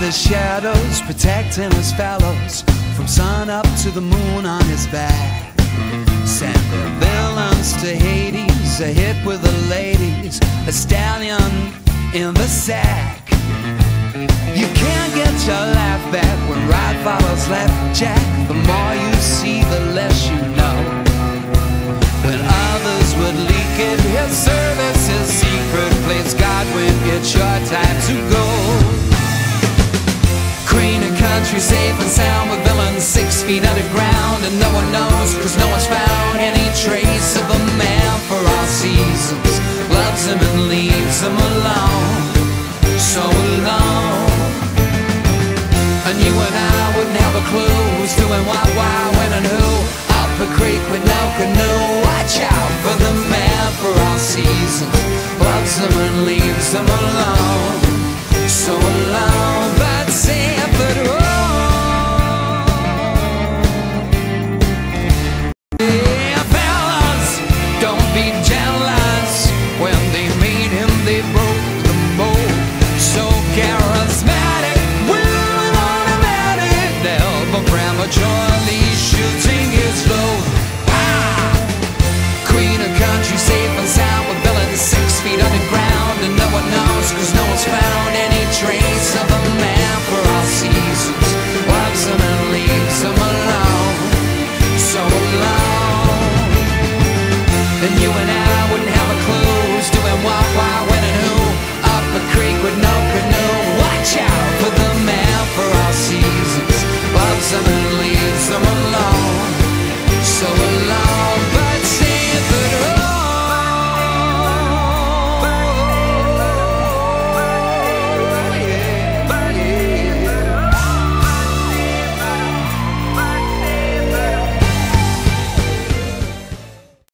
the shadows, protecting his fellows from sun up to the moon on his back. Sent the villains to Hades, a hit with the ladies, a stallion in the sack. You can't get your laugh back when right follows left, Jack. The more you see, the less you know. When others would leak it, his service, his secret place, God, when it's your time to go. Queen of country, safe and sound, with villains 6 feet underground, and no one knows, cause no one's found any trace of a man for all seasons. Loves him and leaves him alone, so alone. And you and I wouldn't have a clue who's doing what, why, when and who. Up a creek with no canoe, watch out for the man for all seasons. Loves him and leaves him alone, so alone.